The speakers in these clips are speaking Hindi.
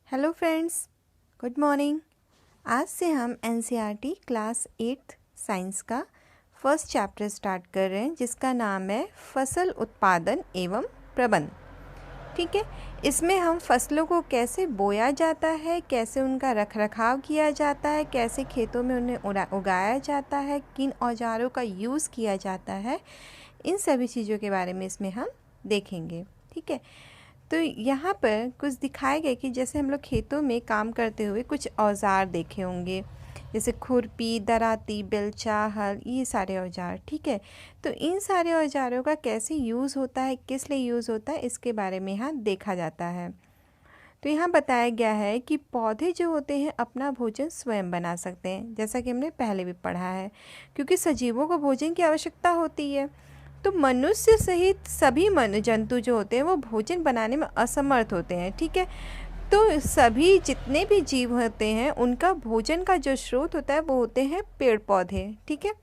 Hello friends, good morning. आज से हम एनसीईआरटी क्लास 8 साइंस का फर्स्ट चैप्टर स्टार्ट कर रहे हैं, जिसका नाम है फसल उत्पादन एवं प्रबंध। ठीक है, इसमें हम फसलों को कैसे बोया जाता है, कैसे उनका रखरखाव किया जाता है, कैसे खेतों में उन्हें उगाया जाता है, किन औजारों का यूज़ किया जाता है, इन सभी चीज़ों के बारे में इसमें हम देखेंगे। ठीक है, तो यहाँ पर कुछ दिखाया गया कि जैसे हम लोग खेतों में काम करते हुए कुछ औजार देखे होंगे, जैसे खुरपी, दराती, बेलचा, हल, ये सारे औजार। ठीक है, तो इन सारे औजारों का कैसे यूज़ होता है, किस लिए यूज़ होता है, इसके बारे में यहाँ देखा जाता है। तो यहाँ बताया गया है कि पौधे जो होते हैं अपना भोजन स्वयं बना सकते हैं, जैसा कि हमने पहले भी पढ़ा है, क्योंकि सजीवों को भोजन की आवश्यकता होती है। तो मनुष्य सहित सभी जंतु जो होते हैं वो भोजन बनाने में असमर्थ होते हैं। ठीक है, तो सभी जितने भी जीव होते हैं उनका भोजन का जो स्रोत होता है वो होते हैं पेड़ पौधे। ठीक है,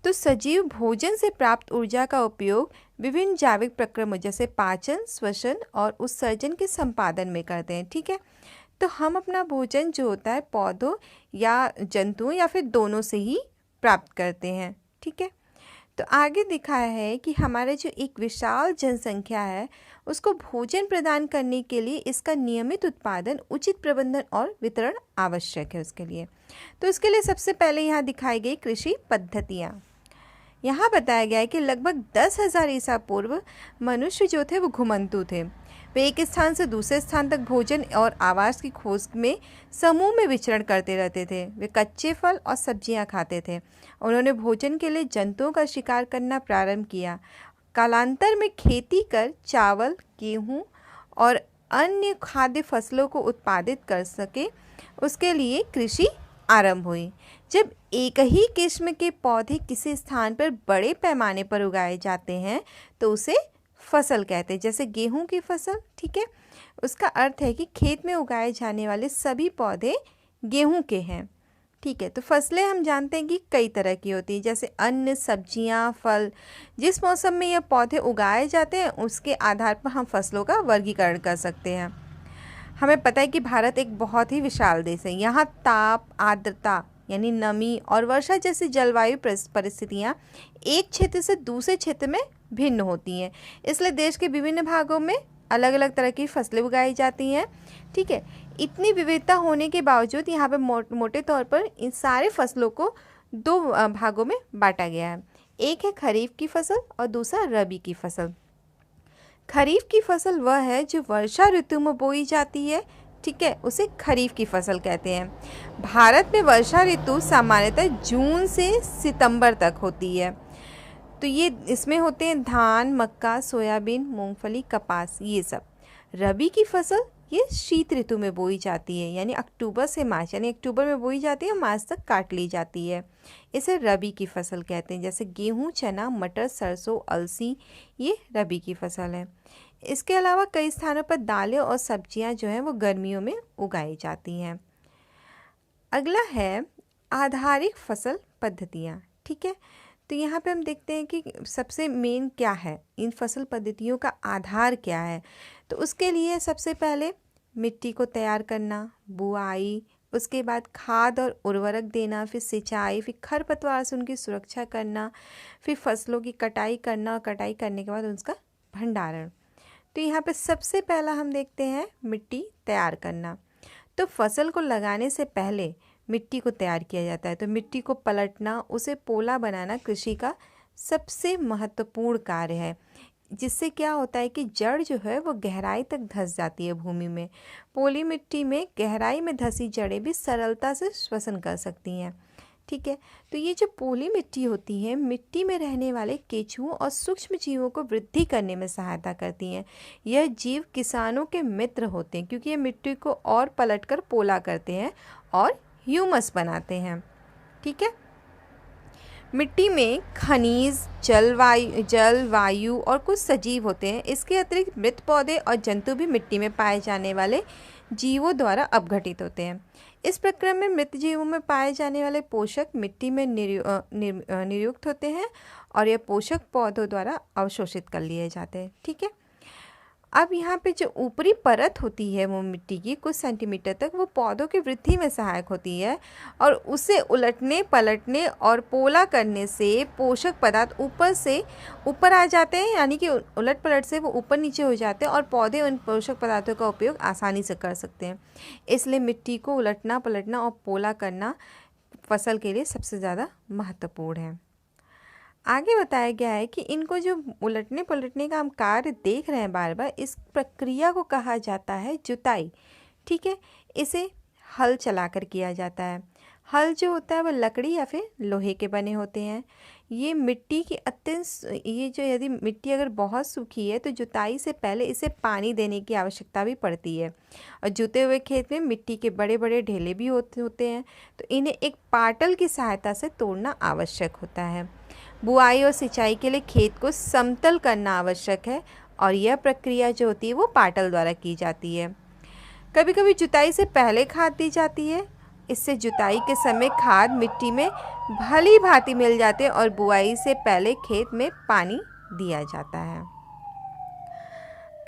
तो सजीव भोजन से प्राप्त ऊर्जा का उपयोग विभिन्न जैविक प्रक्रमों जैसे पाचन, श्वसन और उत्सर्जन के संपादन में करते हैं। ठीक है, तो हम अपना भोजन जो होता है पौधों या जंतुओं या फिर दोनों से ही प्राप्त करते हैं। ठीक है, तो आगे दिखाया है कि हमारे जो एक विशाल जनसंख्या है उसको भोजन प्रदान करने के लिए इसका नियमित उत्पादन, उचित प्रबंधन और वितरण आवश्यक है उसके लिए। तो इसके लिए सबसे पहले यहाँ दिखाई गई कृषि पद्धतियाँ। यहाँ बताया गया है कि लगभग 10,000 ईसा पूर्व मनुष्य जो थे वो घुमंतु थे। वे एक स्थान से दूसरे स्थान तक भोजन और आवास की खोज में समूह में विचरण करते रहते थे। वे कच्चे फल और सब्जियां खाते थे। उन्होंने भोजन के लिए जंतुओं का शिकार करना प्रारंभ किया। कालांतर में खेती कर चावल, गेहूं और अन्य खाद्य फसलों को उत्पादित कर सके, उसके लिए कृषि आरंभ हुई। जब एक ही किस्म के पौधे किसी स्थान पर बड़े पैमाने पर उगाए जाते हैं तो उसे फसल कहते हैं, जैसे गेहूं की फसल। ठीक है, उसका अर्थ है कि खेत में उगाए जाने वाले सभी पौधे गेहूं के हैं। ठीक है, तो फसलें हम जानते हैं कि कई तरह की होती हैं, जैसे अन्न, सब्जियां, फल। जिस मौसम में ये पौधे उगाए जाते हैं उसके आधार पर हम फसलों का वर्गीकरण कर सकते हैं। हमें पता है कि भारत एक बहुत ही विशाल देश है। यहाँ ताप, आर्द्रता यानी नमी और वर्षा जैसी जलवायु परिस्थितियाँ एक क्षेत्र से दूसरे क्षेत्र में भिन्न होती हैं, इसलिए देश के विभिन्न भागों में अलग अलग तरह की फसलें उगाई जाती हैं। ठीक है, इतनी विविधता होने के बावजूद यहाँ पर मोटे तौर पर इन सारे फसलों को दो भागों में बांटा गया है। एक है खरीफ की फसल और दूसरा रबी की फसल। खरीफ की फसल वह है जो वर्षा ऋतु में बोई जाती है। ठीक है, उसे खरीफ की फसल कहते हैं। भारत में वर्षा ऋतु सामान्यतः जून से सितंबर तक होती है। तो ये इसमें होते हैं धान, मक्का, सोयाबीन, मूंगफली, कपास, ये सब। रबी की फसल ये शीत ऋतु में बोई जाती है, यानी अक्टूबर से मार्च, यानी अक्टूबर में बोई जाती है और मार्च तक काट ली जाती है। इसे रबी की फसल कहते हैं, जैसे गेहूं, चना, मटर, सरसों, अलसी, ये रबी की फसल है। इसके अलावा कई स्थानों पर दालें और सब्जियां जो हैं वो गर्मियों में उगाई जाती हैं। अगला है आधारिक फसल पद्धतियाँ। ठीक है, तो यहाँ पे हम देखते हैं कि सबसे मेन क्या है, इन फसल पद्धतियों का आधार क्या है। तो उसके लिए सबसे पहले मिट्टी को तैयार करना, बुआई, उसके बाद खाद और उर्वरक देना, फिर सिंचाई, फिर खरपतवार से उनकी सुरक्षा करना, फिर फसलों की कटाई करना और कटाई करने के बाद उसका भंडारण। तो यहाँ पे सबसे पहला हम देखते हैं मिट्टी तैयार करना। तो फसल को लगाने से पहले मिट्टी को तैयार किया जाता है। तो मिट्टी को पलटना, उसे पोला बनाना कृषि का सबसे महत्वपूर्ण कार्य है, जिससे क्या होता है कि जड़ जो है वो गहराई तक धंस जाती है भूमि में। पोली मिट्टी में गहराई में धंसी जड़ें भी सरलता से श्वसन कर सकती हैं। ठीक है, तो ये जो पोली मिट्टी होती है, मिट्टी में रहने वाले केंचुओं और सूक्ष्म जीवों को वृद्धि करने में सहायता करती हैं। यह जीव किसानों के मित्र होते हैं, क्योंकि ये मिट्टी को और पलटकर पोला करते हैं और ह्यूमस बनाते हैं। ठीक है, मिट्टी में खनिज, जल, वायु और कुछ सजीव होते हैं। इसके अतिरिक्त मृत पौधे और जंतु भी मिट्टी में पाए जाने वाले जीवों द्वारा अपघटित होते हैं। इस प्रक्रम में मृत जीवों में पाए जाने वाले पोषक मिट्टी में नियुक्त होते हैं और यह पोषक पौधों द्वारा अवशोषित कर लिए जाते हैं। ठीक है, अब यहाँ पे जो ऊपरी परत होती है वो मिट्टी की कुछ सेंटीमीटर तक, वो पौधों की वृद्धि में सहायक होती है और उसे उलटने पलटने और पोला करने से पोषक पदार्थ ऊपर से ऊपर आ जाते हैं, यानी कि उलट पलट से वो ऊपर नीचे हो जाते हैं और पौधे उन पोषक पदार्थों का उपयोग आसानी से कर सकते हैं। इसलिए मिट्टी को उलटना पलटना और पोला करना फसल के लिए सबसे ज़्यादा महत्वपूर्ण है। आगे बताया गया है कि इनको जो उलटने पलटने का हम कार्य देख रहे हैं बार बार, इस प्रक्रिया को कहा जाता है जुताई। ठीक है, इसे हल चलाकर किया जाता है। हल जो होता है वो लकड़ी या फिर लोहे के बने होते हैं। ये मिट्टी की ये जो यदि मिट्टी अगर बहुत सूखी है तो जुताई से पहले इसे पानी देने की आवश्यकता भी पड़ती है। और जुते हुए खेत में मिट्टी के बड़े बड़े ढेले भी होते हैं, तो इन्हें एक पाटल की सहायता से तोड़ना आवश्यक होता है। बुआई और सिंचाई के लिए खेत को समतल करना आवश्यक है और यह प्रक्रिया जो होती है वो पाटल द्वारा की जाती है। कभी कभी जुताई से पहले खाद दी जाती है। इससे जुताई के समय खाद मिट्टी में भली भांति मिल जाते हैं और बुआई से पहले खेत में पानी दिया जाता है।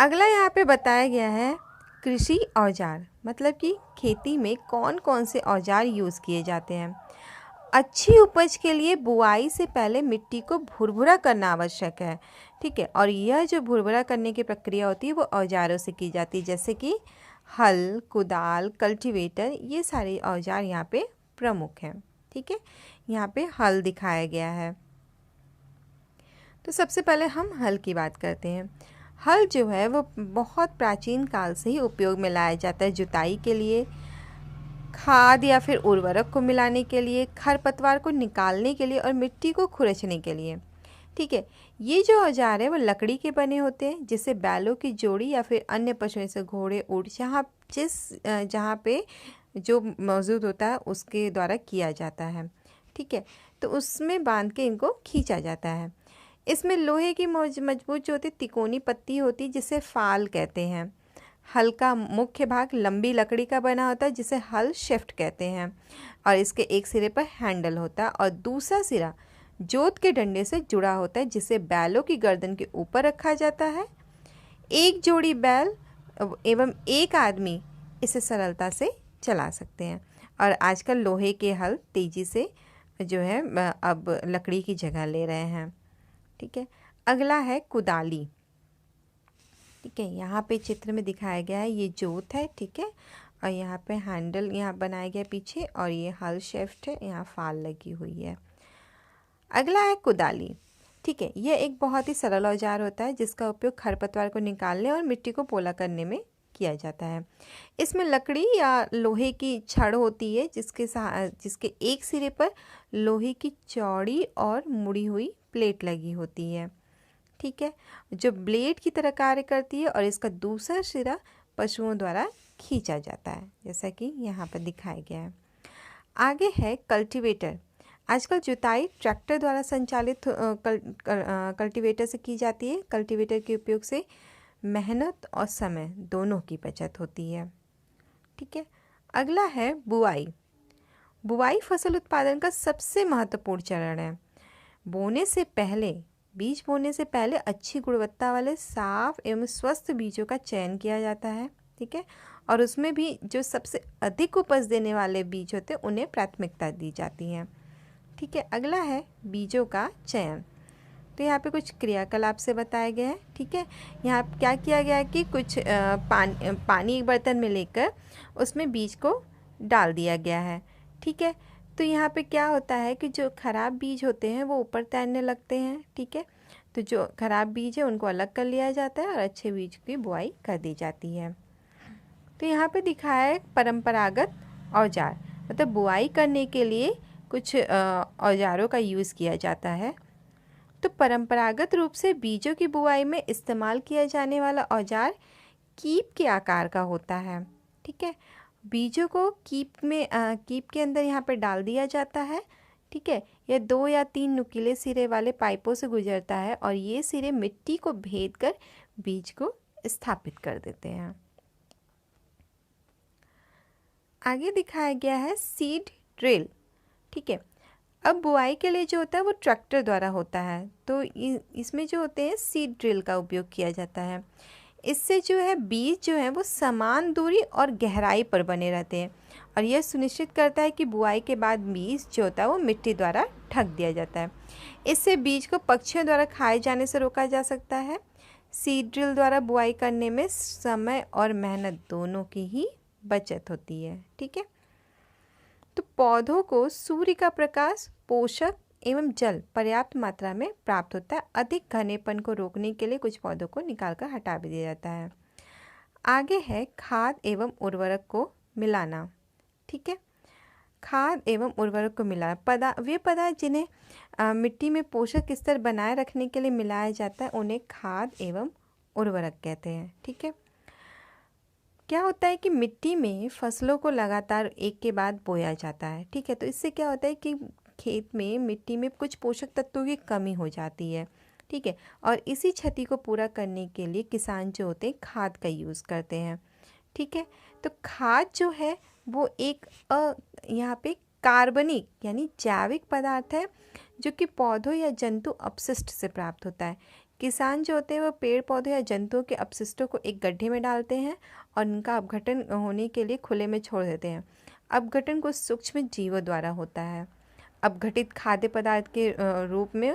अगला यहाँ पे बताया गया है कृषि औजार, मतलब कि खेती में कौन कौन से औजार यूज़ किए जाते हैं। अच्छी उपज के लिए बुआई से पहले मिट्टी को भुरभुरा करना आवश्यक है। ठीक है, और यह जो भुरभुरा करने की प्रक्रिया होती है वो औजारों से की जाती है, जैसे कि हल, कुदाल, कल्टीवेटर, ये सारे औजार यहाँ पे प्रमुख हैं। ठीक है, यहाँ पे हल दिखाया गया है। तो सबसे पहले हम हल की बात करते हैं। हल जो है वो बहुत प्राचीन काल से ही उपयोग में लाया जाता है जुताई के लिए, खाद या फिर उर्वरक को मिलाने के लिए, खरपतवार को निकालने के लिए और मिट्टी को खुरचने के लिए। ठीक है, ये जो औजार है वो लकड़ी के बने होते हैं, जिसे बैलों की जोड़ी या फिर अन्य पशुओं से घोड़े, ऊंट, जहाँ पे जो मौजूद होता है उसके द्वारा किया जाता है। ठीक है, तो उसमें बांध के इनको खींचा जाता है। इसमें लोहे की मजबूत जो होती तिकोनी पत्ती होती है जिसे फाल कहते हैं। हल का मुख्य भाग लंबी लकड़ी का बना होता है जिसे हल शेफ्ट कहते हैं और इसके एक सिरे पर हैंडल होता है और दूसरा सिरा जोत के डंडे से जुड़ा होता है जिसे बैलों की गर्दन के ऊपर रखा जाता है। एक जोड़ी बैल एवं एक आदमी इसे सरलता से चला सकते हैं और आजकल लोहे के हल तेजी से जो है अब लकड़ी की जगह ले रहे हैं। ठीक है, अगला है कुदाली। ठीक है, यहाँ पे चित्र में दिखाया गया है, ये जोत है। ठीक है, और यहाँ पे हैंडल यहाँ बनाया गया पीछे और ये हल शेफ्ट है, यहाँ फाल लगी हुई है। अगला है कुदाली। ठीक है, यह एक बहुत ही सरल औजार होता है जिसका उपयोग खरपतवार को निकालने और मिट्टी को पोला करने में किया जाता है। इसमें लकड़ी या लोहे की छड़ होती है जिसके एक सिरे पर लोहे की चौड़ी और मुड़ी हुई प्लेट लगी होती है। ठीक है, जो ब्लेड की तरह कार्य करती है और इसका दूसरा सिरा पशुओं द्वारा खींचा जाता है, जैसा कि यहाँ पर दिखाया गया है। आगे है कल्टीवेटर। आजकल जुताई ट्रैक्टर द्वारा संचालित कल्टीवेटर से की जाती है। कल्टीवेटर के उपयोग से मेहनत और समय दोनों की बचत होती है। ठीक है, अगला है बुआई। बुआई फसल उत्पादन का सबसे महत्वपूर्ण चरण है। बीज बोने से पहले अच्छी गुणवत्ता वाले साफ एवं स्वस्थ बीजों का चयन किया जाता है। ठीक है, और उसमें भी जो सबसे अधिक उपज देने वाले बीज होते हैं उन्हें प्राथमिकता दी जाती है। ठीक है, अगला है बीजों का चयन। तो यहाँ पे कुछ क्रियाकलाप से बताया गया है। ठीक है, यहाँ क्या किया गया है कि कुछ पानी एक बर्तन में लेकर उसमें बीज को डाल दिया गया है। ठीक है, तो यहाँ पे क्या होता है कि जो खराब बीज होते हैं वो ऊपर तैरने लगते हैं। ठीक है, तो जो खराब बीज है उनको अलग कर लिया जाता है और अच्छे बीज की बुआई कर दी जाती है। तो यहाँ पे दिखाया है परंपरागत औजार, मतलब बुआई करने के लिए कुछ औजारों का यूज़ किया जाता है। तो परंपरागत रूप से बीजों की बुआई में इस्तेमाल किया जाने वाला औजार कीप के आकार का होता है। ठीक है, बीजों को कीप के अंदर यहाँ पर डाल दिया जाता है। ठीक है, यह 2 या 3 नुकीले सिरे वाले पाइपों से गुजरता है और ये सिरे मिट्टी को भेद कर बीज को स्थापित कर देते हैं। आगे दिखाया गया है सीड ड्रिल। ठीक है, अब बुआई के लिए जो होता है वो ट्रैक्टर द्वारा होता है, तो इसमें जो होते हैं सीड ड्रिल का उपयोग किया जाता है। इससे जो है बीज जो है वो समान दूरी और गहराई पर बने रहते हैं और यह सुनिश्चित करता है कि बुआई के बाद बीज जो होता है वो मिट्टी द्वारा ढक दिया जाता है। इससे बीज को पक्षियों द्वारा खाए जाने से रोका जा सकता है। सीड ड्रिल द्वारा बुआई करने में समय और मेहनत दोनों की ही बचत होती है। ठीक है, तो पौधों को सूर्य का प्रकाश, पोषक एवं जल पर्याप्त मात्रा में प्राप्त होता है। अधिक घनेपन को रोकने के लिए कुछ पौधों को निकालकर हटा भी दिया जाता है। आगे है खाद एवं उर्वरक को मिलाना। ठीक है, खाद एवं उर्वरक को मिलाना, वे पदार्थ जिन्हें मिट्टी में पोषक स्तर बनाए रखने के लिए मिलाया जाता है उन्हें खाद एवं उर्वरक कहते हैं। ठीक है, क्या होता है कि मिट्टी में फसलों को लगातार एक के बाद बोया जाता है। ठीक है, तो इससे क्या होता है कि खेत में मिट्टी में कुछ पोषक तत्वों की कमी हो जाती है। ठीक है, और इसी क्षति को पूरा करने के लिए किसान जो होते हैं खाद का यूज़ करते हैं। ठीक है, तो खाद जो है वो एक यहाँ पे कार्बनिक यानी जैविक पदार्थ है जो कि पौधों या जंतु अपशिष्ट से प्राप्त होता है। किसान जो होते हैं वो पेड़ पौधों या जंतुओं के अपशिष्टों को एक गड्ढे में डालते हैं और उनका अपघटन होने के लिए खुले में छोड़ देते हैं। अपघटन को सूक्ष्म जीवों द्वारा होता है। अपघटित खाद्य पदार्थ के रूप में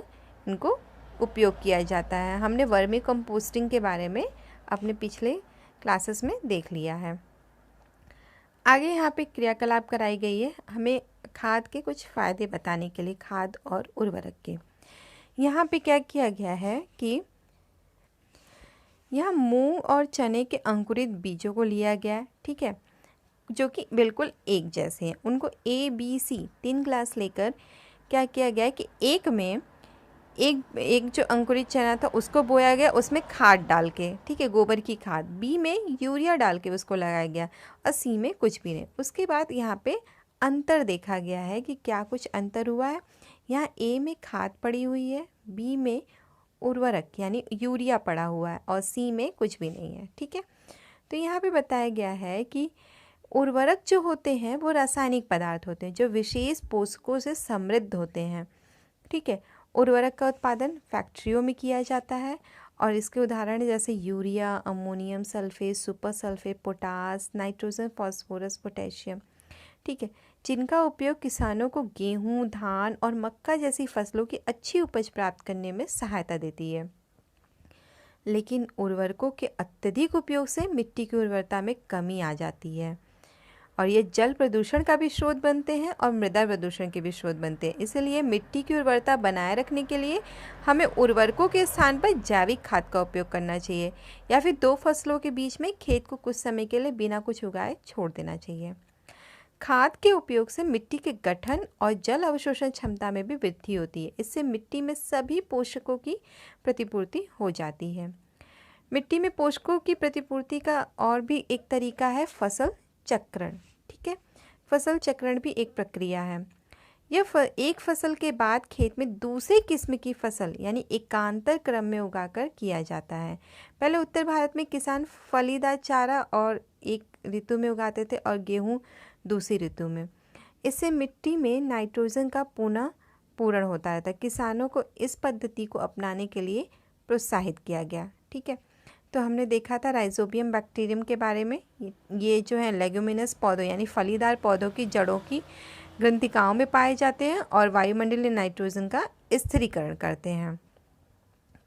इनको उपयोग किया जाता है। हमने वर्मी कंपोस्टिंग के बारे में अपने पिछले क्लासेस में देख लिया है। आगे यहाँ पे क्रियाकलाप कराई गई है हमें खाद के कुछ फ़ायदे बताने के लिए, खाद और उर्वरक के। यहाँ पे क्या किया गया है कि यहाँ मूंग और चने के अंकुरित बीजों को लिया गया है। ठीक है, जो कि बिल्कुल एक जैसे हैं। उनको ABC 3 क्लास लेकर क्या किया गया है कि एक में एक जो अंकुरित चना था उसको बोया गया, उसमें खाद डाल के, ठीक है, गोबर की खाद। बी में यूरिया डाल के उसको लगाया गया और सी में कुछ भी नहीं। उसके बाद यहाँ पे अंतर देखा गया है कि क्या कुछ अंतर हुआ है। यहाँ ए में खाद पड़ी हुई है, बी में उर्वरक यानी यूरिया पड़ा हुआ है और सी में कुछ भी नहीं है। ठीक है, तो यहाँ पे बताया गया है कि उर्वरक जो होते हैं वो रासायनिक पदार्थ होते हैं जो विशेष पोषकों से समृद्ध होते हैं। ठीक है, उर्वरक का उत्पादन फैक्ट्रियों में किया जाता है और इसके उदाहरण जैसे urea, ammonium sulphate, super sulphate, potash, nitrogen, phosphorus, potassium. ठीक है, जिनका उपयोग किसानों को गेहूं, धान और मक्का जैसी फसलों की अच्छी उपज प्राप्त करने में सहायता देती है। लेकिन उर्वरकों के अत्यधिक उपयोग से मिट्टी की उर्वरता में कमी आ जाती है और ये जल प्रदूषण का भी स्रोत बनते हैं और मृदा प्रदूषण के भी स्रोत बनते हैं। इसलिए मिट्टी की उर्वरता बनाए रखने के लिए हमें उर्वरकों के स्थान पर जैविक खाद का उपयोग करना चाहिए या फिर 2 फसलों के बीच में खेत को कुछ समय के लिए बिना कुछ उगाए छोड़ देना चाहिए। खाद के उपयोग से मिट्टी के गठन और जल अवशोषण क्षमता में भी वृद्धि होती है। इससे मिट्टी में सभी पोषकों की प्रतिपूर्ति हो जाती है। मिट्टी में पोषकों की प्रतिपूर्ति का और भी एक तरीका है फसल चक्रण। ठीक है, फसल चक्रण भी एक प्रक्रिया है। यह एक फसल के बाद खेत में दूसरी किस्म की फसल यानी एकांतर क्रम में उगाकर किया जाता है। पहले उत्तर भारत में किसान फलीदार चारा और एक ऋतु में उगाते थे और गेहूं दूसरी ऋतु में। इससे मिट्टी में नाइट्रोजन का पुनः पूरण होता रहता है। किसानों को इस पद्धति को अपनाने के लिए प्रोत्साहित किया गया। ठीक है, तो हमने देखा था राइजोबियम बैक्टीरियम के बारे में। ये जो है लेग्यूमिनस पौधों यानी फलीदार पौधों की जड़ों की ग्रंथिकाओं में पाए जाते हैं और वायुमंडलीय नाइट्रोजन का स्थिरीकरण करते हैं।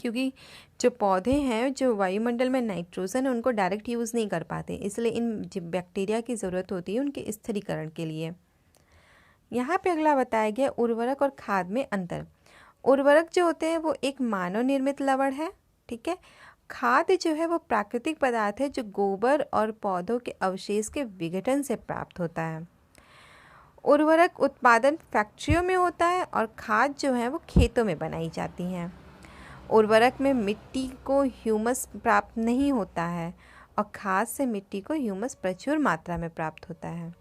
क्योंकि जो पौधे हैं जो वायुमंडल में नाइट्रोजन है उनको डायरेक्ट यूज़ नहीं कर पाते, इसलिए इन बैक्टीरिया की ज़रूरत होती है उनके स्थिरीकरण के लिए। यहाँ पे अगला बताया गया उर्वरक और खाद में अंतर। उर्वरक जो होते हैं वो एक मानव निर्मित लवण है। ठीक है, खाद जो है वो प्राकृतिक पदार्थ है जो गोबर और पौधों के अवशेष के विघटन से प्राप्त होता है। उर्वरक उत्पादन फैक्ट्रियों में होता है और खाद जो है वो खेतों में बनाई जाती हैं। उर्वरक में मिट्टी को ह्यूमस प्राप्त नहीं होता है और खाद से मिट्टी को ह्यूमस प्रचुर मात्रा में प्राप्त होता है।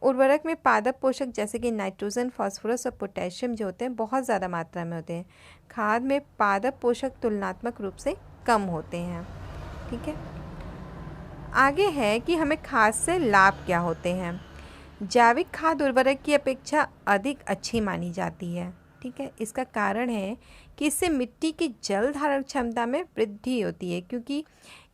उर्वरक में पादप पोषक जैसे कि नाइट्रोजन, फास्फोरस और पोटेशियम जो होते हैं बहुत ज़्यादा मात्रा में होते हैं। खाद में पादप पोषक तुलनात्मक रूप से कम होते हैं। ठीक है, आगे है कि हमें खाद से लाभ क्या होते हैं। जैविक खाद उर्वरक की अपेक्षा अधिक अच्छी मानी जाती है। ठीक है। इसका कारण है कि इससे मिट्टी की जल धारण क्षमता में वृद्धि होती है, क्योंकि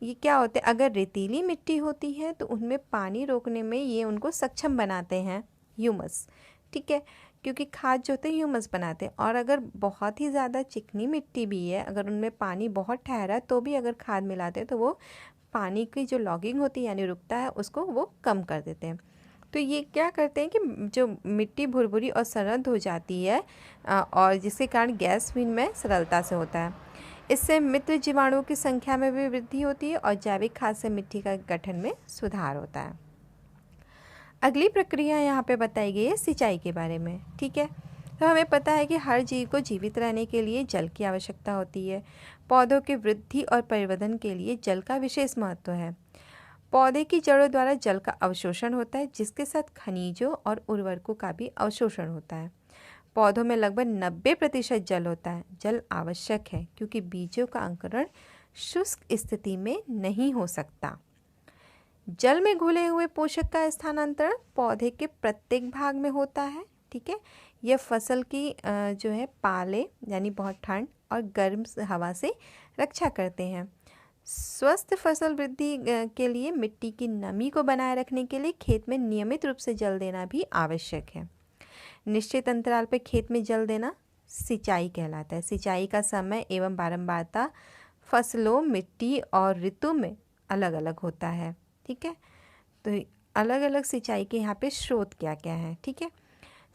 ये क्या होते हैं, अगर रेतीली मिट्टी होती है तो उनमें पानी रोकने में ये उनको सक्षम बनाते हैं, ह्यूमस, ठीक है, क्योंकि खाद जो होते हैं ह्यूमस बनाते हैं। और अगर बहुत ही ज़्यादा चिकनी मिट्टी भी है, अगर उनमें पानी बहुत ठहरा तो भी अगर खाद मिलाते हैं तो वो पानी की जो लॉगिंग होती है यानी रुकता है उसको वो कम कर देते हैं। तो ये क्या करते हैं कि जो मिट्टी भुरभुरी और सरद हो जाती है और जिसके कारण गैस विनिमय सरलता से होता है। इससे मित्र जीवाणुओं की संख्या में भी वृद्धि होती है और जैविक खाद से मिट्टी का गठन में सुधार होता है। अगली प्रक्रिया यहाँ पे बताई गई है सिंचाई के बारे में, ठीक है। तो हमें पता है कि हर जीव को जीवित रहने के लिए जल की आवश्यकता होती है। पौधों की वृद्धि और परिवर्धन के लिए जल का विशेष महत्व है। पौधे की जड़ों द्वारा जल का अवशोषण होता है, जिसके साथ खनिजों और उर्वरकों का भी अवशोषण होता है। पौधों में लगभग 90% जल होता है। जल आवश्यक है क्योंकि बीजों का अंकुरण शुष्क स्थिति में नहीं हो सकता। जल में घुले हुए पोषक का स्थानांतरण पौधे के प्रत्येक भाग में होता है, ठीक है। यह फसल की जो है पाले यानी बहुत ठंड और गर्म हवा से रक्षा करते हैं। स्वस्थ फसल वृद्धि के लिए मिट्टी की नमी को बनाए रखने के लिए खेत में नियमित रूप से जल देना भी आवश्यक है। निश्चित अंतराल पर खेत में जल देना सिंचाई कहलाता है। सिंचाई का समय एवं बारंबारता फसलों, मिट्टी और ऋतु में अलग अलग होता है, ठीक है। तो अलग अलग सिंचाई के यहाँ पे स्रोत क्या क्या हैं, ठीक है।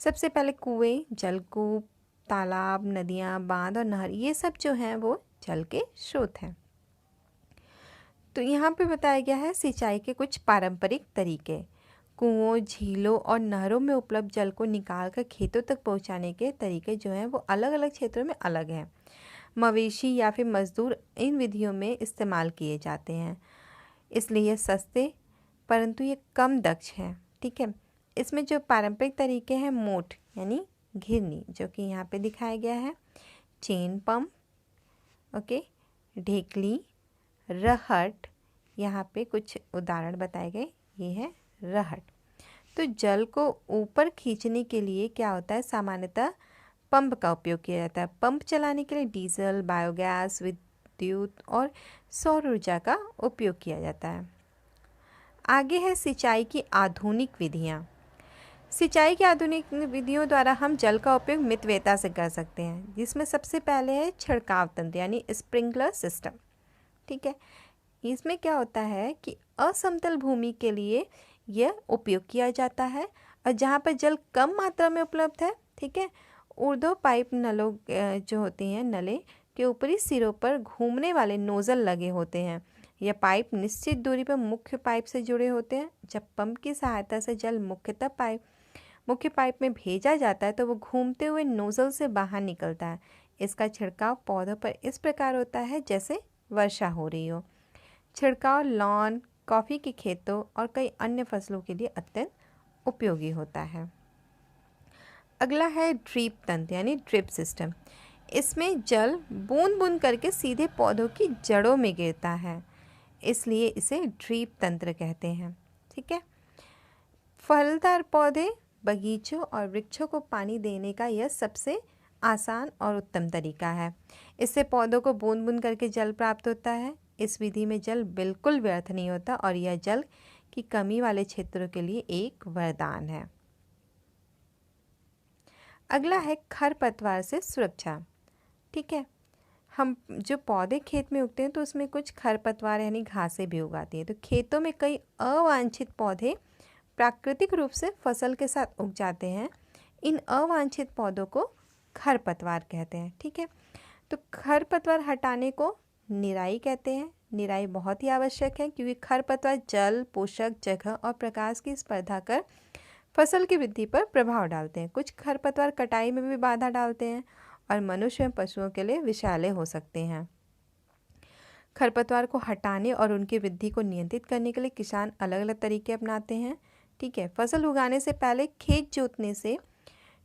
सबसे पहले कुएं, जलकूप, तालाब, नदियाँ, बांध और नहर, ये सब जो हैं वो जल के स्रोत हैं। तो यहाँ पे बताया गया है सिंचाई के कुछ पारंपरिक तरीके। कुओं, झीलों और नहरों में उपलब्ध जल को निकाल कर खेतों तक पहुँचाने के तरीके जो हैं वो अलग अलग क्षेत्रों में अलग हैं। मवेशी या फिर मजदूर इन विधियों में इस्तेमाल किए जाते हैं, इसलिए सस्ते परंतु ये कम दक्ष हैं, ठीक है। इसमें जो पारंपरिक तरीके हैं, मोट यानी घिरनी जो कि यहाँ पे दिखाया गया है, चेन पंप, ओके, ढेकली, रहट, यहाँ पे कुछ उदाहरण बताए गए, ये है रहट। तो जल को ऊपर खींचने के लिए क्या होता है, सामान्यतः पंप का उपयोग किया जाता है। पंप चलाने के लिए डीजल, बायोगैस, विद्युत और सौर ऊर्जा का उपयोग किया जाता है। आगे है सिंचाई की आधुनिक विधियाँ। सिंचाई की आधुनिक विधियों द्वारा हम जल का उपयोग मितव्ययता से कर सकते हैं, जिसमें सबसे पहले है छिड़काव तंत्र यानी स्प्रिंकलर सिस्टम, ठीक है। इसमें क्या होता है कि असमतल भूमि के लिए यह उपयोग किया जाता है और जहाँ पर जल कम मात्रा में उपलब्ध है, ठीक है, ऊर्ध्व पाइप नलों जो होती हैं, नले के ऊपरी सिरों पर घूमने वाले नोजल लगे होते हैं। यह पाइप निश्चित दूरी पर मुख्य पाइप से जुड़े होते हैं। जब पंप की सहायता से जल मुख्य पाइप में भेजा जाता है तो वो घूमते हुए नोजल से बाहर निकलता है। इसका छिड़काव पौधों पर इस प्रकार होता है जैसे वर्षा हो रही हो। छिड़काव लॉन, कॉफ़ी के खेतों और कई अन्य फसलों के लिए अत्यंत उपयोगी होता है। अगला है ड्रिप तंत्र यानी ड्रिप सिस्टम। इसमें जल बूंद बूंद करके सीधे पौधों की जड़ों में गिरता है, इसलिए इसे ड्रिप तंत्र कहते हैं, ठीक है। फलदार पौधे, बगीचों और वृक्षों को पानी देने का यह सबसे आसान और उत्तम तरीका है। इससे पौधों को बूंद बूंद करके जल प्राप्त होता है। इस विधि में जल बिल्कुल व्यर्थ नहीं होता और यह जल की कमी वाले क्षेत्रों के लिए एक वरदान है। अगला है खरपतवार से सुरक्षा, ठीक है। हम जो पौधे खेत में उगते हैं तो उसमें कुछ खरपतवार यानी घासें भी उगाती हैं। तो खेतों में कई अवांछित पौधे प्राकृतिक रूप से फसल के साथ उग जाते हैं। इन अवांछित पौधों को खरपतवार कहते हैं, ठीक है। तो खरपतवार हटाने को निराई कहते हैं। निराई बहुत ही आवश्यक है क्योंकि खरपतवार जल, पोषक, जगह और प्रकाश की स्पर्धा कर फसल की वृद्धि पर प्रभाव डालते हैं। कुछ खरपतवार कटाई में भी बाधा डालते हैं और मनुष्य एवं पशुओं के लिए विषैले हो सकते हैं। खरपतवार को हटाने और उनकी वृद्धि को नियंत्रित करने के लिए किसान अलग अलग तरीके अपनाते हैं, ठीक है। फसल उगाने से पहले खेत जोतने से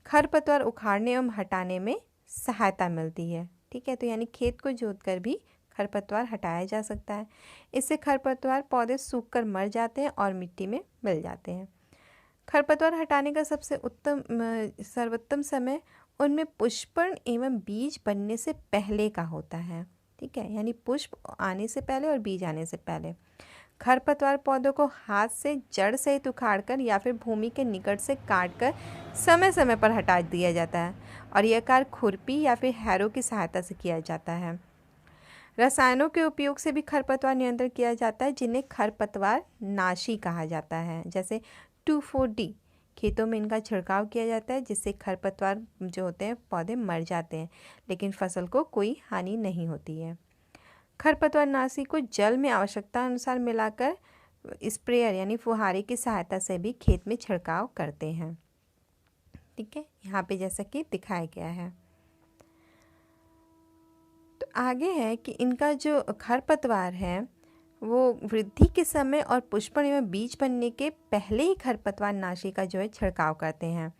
खरपतवार उखाड़ने एवं हटाने में सहायता मिलती है, ठीक है। तो यानी खेत को जोतकर भी खरपतवार हटाया जा सकता है। इससे खरपतवार पौधे सूखकर मर जाते हैं और मिट्टी में मिल जाते हैं। खरपतवार हटाने का सबसे सर्वोत्तम समय उनमें पुष्पण एवं बीज बनने से पहले का होता है। ठीक है, यानी पुष्प आने से पहले और बीज आने से पहले। खरपतवार पौधों को हाथ से जड़ सहित उखाड़कर या फिर भूमि के निकट से काटकर समय समय पर हटा दिया जाता है और यह कार्य खुरपी या फिर हैरो की सहायता से किया जाता है। रसायनों के उपयोग से भी खरपतवार नियंत्रण किया जाता है, जिन्हें खरपतवार नाशी कहा जाता है। जैसे 2,4-D खेतों में इनका छिड़काव किया जाता है, जिससे खरपतवार जो होते हैं पौधे मर जाते हैं, लेकिन फसल को कोई हानि नहीं होती है। खरपतवार नाशी को जल में आवश्यकता अनुसार मिलाकर स्प्रेयर यानी फुहारे की सहायता से भी खेत में छिड़काव करते हैं। ठीक है, यहाँ पे जैसा कि दिखाया गया है। तो आगे है कि इनका जो खरपतवार है वो वृद्धि के समय और पुष्पण एवं बीज बनने के पहले ही खरपतवार नाशी का जो है छिड़काव करते हैं।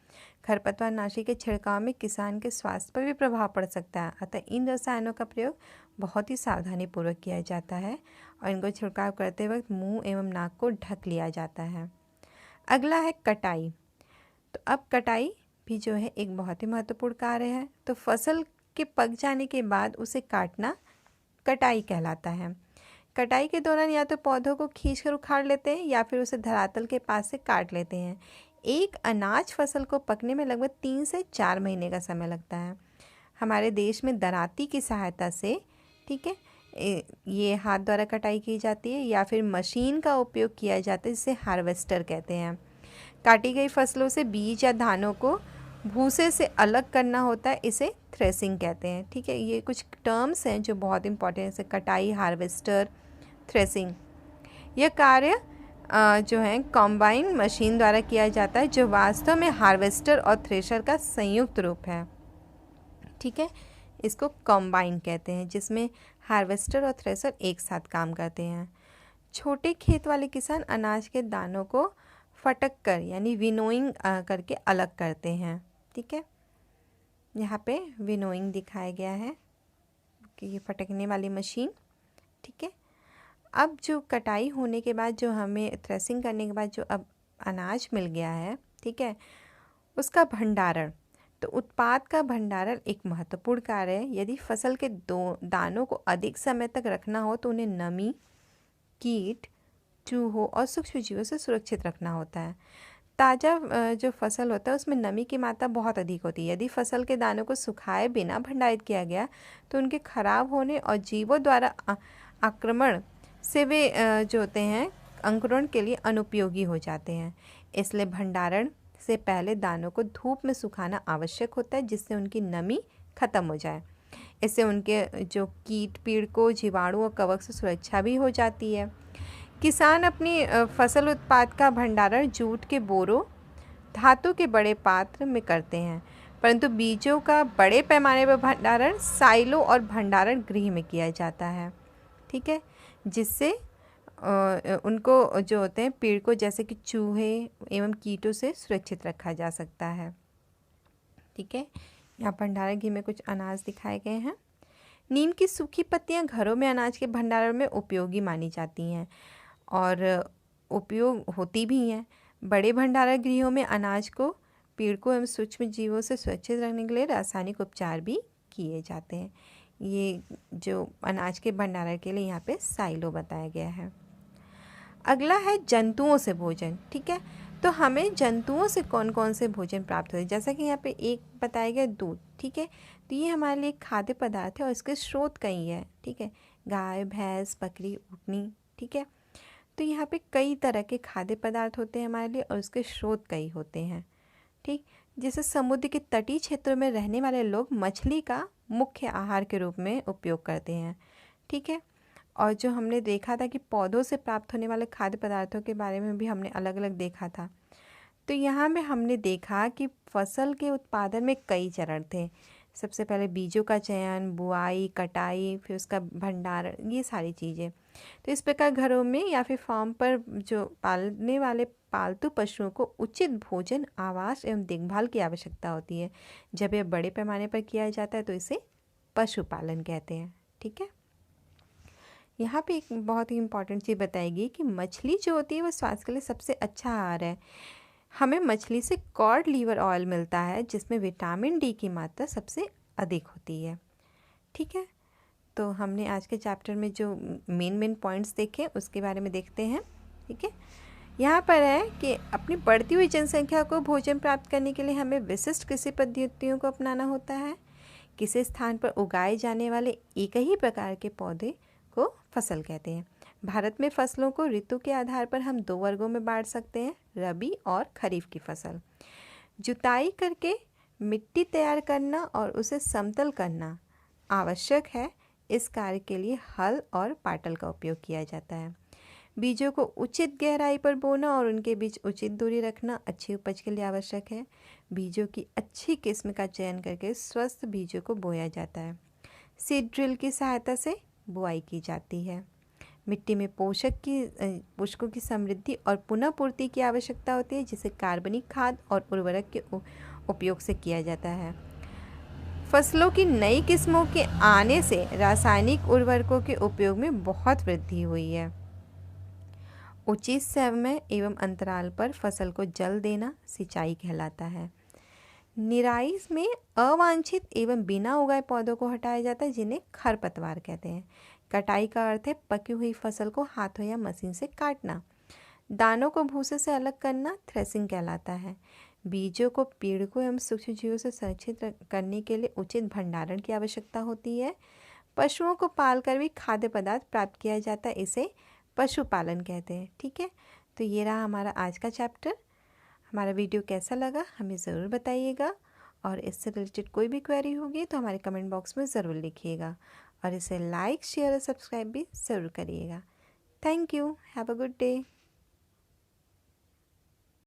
खरपतवार नाशी के छिड़काव में किसान के स्वास्थ्य पर भी प्रभाव पड़ सकता है, अतः इन रसायनों का प्रयोग बहुत ही सावधानीपूर्वक किया जाता है और इनको छिड़काव करते वक्त मुंह एवं नाक को ढक लिया जाता है। अगला है कटाई। तो अब कटाई भी जो है एक बहुत ही महत्वपूर्ण कार्य है। तो फसल के पक जाने के बाद उसे काटना कटाई कहलाता है। कटाई के दौरान या तो पौधों को खींचकर उखाड़ लेते हैं या फिर उसे धरातल के पास से काट लेते हैं। एक अनाज फसल को पकने में लगभग 3 से 4 महीने का समय लगता है। हमारे देश में दराती की सहायता से, ठीक है, ये हाथ द्वारा कटाई की जाती है या फिर मशीन का उपयोग किया जाता है, जिसे हार्वेस्टर कहते हैं। काटी गई फसलों से बीज या धानों को भूसे से अलग करना होता है, इसे थ्रेसिंग कहते हैं। ठीक है, ये कुछ टर्म्स हैं जो बहुत इंपॉर्टेंट हैं, जैसे कटाई, हार्वेस्टर, थ्रेसिंग। यह कार्य जो है कॉम्बाइन मशीन द्वारा किया जाता है, जो वास्तव में हार्वेस्टर और थ्रेशर का संयुक्त रूप है। ठीक है, इसको कॉम्बाइन कहते हैं, जिसमें हार्वेस्टर और थ्रेशर एक साथ काम करते हैं। छोटे खेत वाले किसान अनाज के दानों को फटक कर यानी विनोइंग करके अलग करते हैं। ठीक है, यहाँ पे विनोइंग दिखाया गया है कि ये फटकने वाली मशीन। ठीक है, अब जो कटाई होने के बाद जो हमें थ्रेसिंग करने के बाद जो अब अनाज मिल गया है, ठीक है, उसका भंडारण। तो उत्पाद का भंडारण एक महत्वपूर्ण कार्य है। यदि फसल के दानों को अधिक समय तक रखना हो तो उन्हें नमी, कीट, चूहों और सूक्ष्म जीवों से सुरक्षित रखना होता है। ताज़ा जो फसल होता है उसमें नमी की मात्रा बहुत अधिक होती है। यदि फसल के दानों को सुखाए बिना भंडारित किया गया तो उनके खराब होने और जीवों द्वारा आक्रमण से वे जो होते हैं अंकुरण के लिए अनुपयोगी हो जाते हैं। इसलिए भंडारण से पहले दानों को धूप में सुखाना आवश्यक होता है, जिससे उनकी नमी खत्म हो जाए। इससे उनके जो कीट पीड़कों, जीवाणु और कवक से सुरक्षा भी हो जाती है। किसान अपनी फसल उत्पाद का भंडारण जूट के बोरों, धातु के बड़े पात्र में करते हैं, परंतु बीजों का बड़े पैमाने पर भंडारण साइलो और भंडारण गृह में किया जाता है। ठीक है, जिससे उनको जो होते हैं पीड़कों जैसे कि चूहे एवं कीटों से सुरक्षित रखा जा सकता है। ठीक है, यहाँ भंडारण गृह में कुछ अनाज दिखाए गए हैं। नीम की सूखी पत्तियाँ घरों में अनाज के भंडारण में उपयोगी मानी जाती हैं और उपयोग होती भी हैं। बड़े भंडारण गृहों में अनाज को पीड़कों एवं सूक्ष्म जीवों से सुरक्षित रखने के लिए रासायनिक उपचार भी किए जाते हैं। ये जो अनाज के भंडारण के लिए यहाँ पे साइलो बताया गया है। अगला है जंतुओं से भोजन। ठीक है, तो हमें जंतुओं से कौन कौन से भोजन प्राप्त होते हैं, जैसा कि यहाँ पे एक बताया गया दूध। ठीक है, तो ये हमारे लिए खाद्य पदार्थ है और इसके स्रोत कई है। ठीक है, गाय, भैंस, बकरी, ऊँटनी। ठीक है, तो यहाँ पे कई तरह के खाद्य पदार्थ होते हैं हमारे लिए और उसके स्रोत कई होते हैं। ठीक, जैसे समुद्र के तटीय क्षेत्रों में रहने वाले लोग मछली का मुख्य आहार के रूप में उपयोग करते हैं। ठीक है, और जो हमने देखा था कि पौधों से प्राप्त होने वाले खाद्य पदार्थों के बारे में भी हमने अलग अलग देखा था। तो यहाँ में हमने देखा कि फसल के उत्पादन में कई चरण थे। सबसे पहले बीजों का चयन, बुआई, कटाई, फिर उसका भंडारण, ये सारी चीज़ें। तो इस प्रकार घरों में या फिर फार्म पर जो पालने वाले पालतू पशुओं को उचित भोजन, आवास एवं देखभाल की आवश्यकता होती है। जब यह बड़े पैमाने पर किया जाता है तो इसे पशुपालन कहते हैं। ठीक है, यहाँ पे एक बहुत ही इम्पॉर्टेंट चीज़ बताएगी कि मछली जो होती है वो स्वास्थ्य के लिए सबसे अच्छा आहार है। हमें मछली से कॉड लीवर ऑयल मिलता है जिसमें विटामिन डी की मात्रा सबसे अधिक होती है। ठीक है, तो हमने आज के चैप्टर में जो मेन पॉइंट्स देखे उसके बारे में देखते हैं। ठीक है, यहाँ पर है कि अपनी बढ़ती हुई जनसंख्या को भोजन प्राप्त करने के लिए हमें विशिष्ट कृषि पद्धतियों को अपनाना होता है। किसी स्थान पर उगाए जाने वाले एक ही प्रकार के पौधे को फसल कहते हैं। भारत में फसलों को ऋतु के आधार पर हम 2 वर्गों में बांट सकते हैं, रबी और खरीफ की फसल। जुताई करके मिट्टी तैयार करना और उसे समतल करना आवश्यक है। इस कार्य के लिए हल और पाटल का उपयोग किया जाता है। बीजों को उचित गहराई पर बोना और उनके बीच उचित दूरी रखना अच्छी उपज के लिए आवश्यक है। बीजों की अच्छी किस्म का चयन करके स्वस्थ बीजों को बोया जाता है। सीड ड्रिल की सहायता से बुआई की जाती है। मिट्टी में पोषकों की समृद्धि और पुनः पूर्ति की आवश्यकता होती है, जिसे कार्बनिक खाद और उर्वरक के उपयोग से किया जाता है। फसलों की नई किस्मों के आने से रासायनिक उर्वरकों के उपयोग में बहुत वृद्धि हुई है। उचित समय एवं अंतराल पर फसल को जल देना सिंचाई कहलाता है। निराई में अवांछित एवं बिना उगाए पौधों को हटाया जाता है, जिन्हें खरपतवार कहते हैं। कटाई का अर्थ है पकी हुई फसल को हाथों या मशीन से काटना। दानों को भूसे से अलग करना थ्रेसिंग कहलाता है। बीजों को पीड़कों एवं सूक्ष्मजीवों से सुरक्षित करने के लिए उचित भंडारण की आवश्यकता होती है। पशुओं को पालकर भी खाद्य पदार्थ प्राप्त किया जाता है, इसे पशुपालन कहते हैं। ठीक है, तो ये रहा हमारा आज का चैप्टर। हमारा वीडियो कैसा लगा हमें ज़रूर बताइएगा, और इससे रिलेटेड कोई भी क्वेरी होगी तो हमारे कमेंट बॉक्स में ज़रूर लिखिएगा, और इसे लाइक, शेयर और सब्सक्राइब भी ज़रूर करिएगा। Thank you, have a good day.